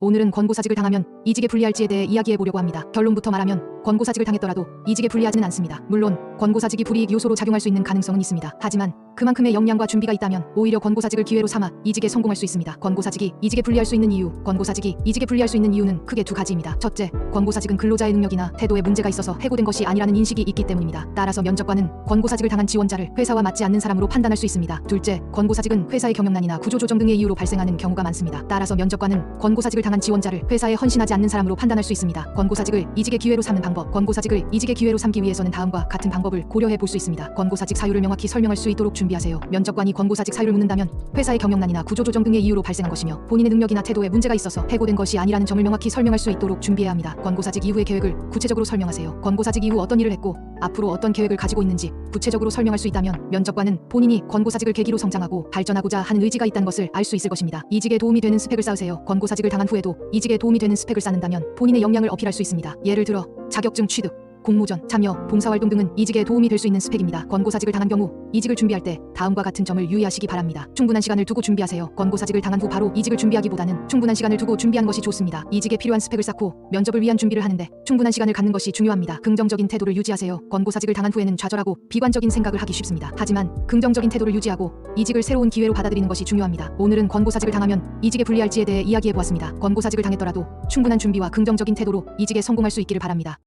오늘은 권고사직을 당하면 이직에 불리할지에 대해 이야기해보려고 합니다. 결론부터 말하면 권고사직을 당했더라도 이직에 불리하지는 않습니다. 물론 권고사직이 불이익 요소로 작용할 수 있는 가능성은 있습니다. 하지만 그만큼의 역량과 준비가 있다면 오히려 권고사직을 기회로 삼아 이직에 성공할 수 있습니다. 권고사직이 이직에 불리할 수 있는 이유. 권고사직이 이직에 불리할 수 있는 이유는 크게 두 가지입니다. 첫째, 권고사직은 근로자의 능력이나 태도에 문제가 있어서 해고된 것이 아니라는 인식이 있기 때문입니다. 따라서 면접관은 권고사직을 당한 지원자를 회사와 맞지 않는 사람으로 판단할 수 있습니다. 둘째, 권고사직은 회사의 경영난이나 구조조정 등의 이유로 발생하는 경우가 많습니다. 따라서 면접관은 권고사직을 당한 지원자를 회사에 헌신하지 않는 사람으로 판단할 수 있습니다. 권고사직을 이직의 기회로 삼는 방법. 권고사직을 이직의 기회로 삼기 위해서는 다음과 같은 방법을 고려해 볼 수 있습니다. 권고사직 사유를 명확히 설명할 수 있도록 준비하세요. 면접관이 권고사직 사유를 묻는다면 회사의 경영난이나 구조조정 등의 이유로 발생한 것이며 본인의 능력이나 태도에 문제가 있어서 해고된 것이 아니라는 점을 명확히 설명할 수 있도록 준비해야 합니다. 권고사직 이후의 계획을 구체적으로 설명하세요. 권고사직 이후 어떤 일을 했고 앞으로 어떤 계획을 가지고 있는지 구체적으로 설명할 수 있다면 면접관은 본인이 권고사직을 계기로 성장하고 발전하고자 하는 의지가 있다는 것을 알 수 있을 것입니다. 이직에 도움이 되는 스펙을 쌓으세요. 권고사직을 당한 후에도 이직에 도움이 되는 스펙을 쌓는다면 본인의 역량을 어필할 수 있습니다. 예를 들어 자격증 취득, 공모전, 참여, 봉사활동 등은 이직에 도움이 될 수 있는 스펙입니다. 권고사직을 당한 경우 이직을 준비할 때 다음과 같은 점을 유의하시기 바랍니다. 충분한 시간을 두고 준비하세요. 권고사직을 당한 후 바로 이직을 준비하기보다는 충분한 시간을 두고 준비한 것이 좋습니다. 이직에 필요한 스펙을 쌓고 면접을 위한 준비를 하는데 충분한 시간을 갖는 것이 중요합니다. 긍정적인 태도를 유지하세요. 권고사직을 당한 후에는 좌절하고 비관적인 생각을 하기 쉽습니다. 하지만 긍정적인 태도를 유지하고 이직을 새로운 기회로 받아들이는 것이 중요합니다. 오늘은 권고사직을 당하면 이직에 불리할지에 대해 이야기해보았습니다. 권고사직을 당했더라도 충분한 준비와 긍정적인 태도로 이직에 성공할 수 있기를 바랍니다.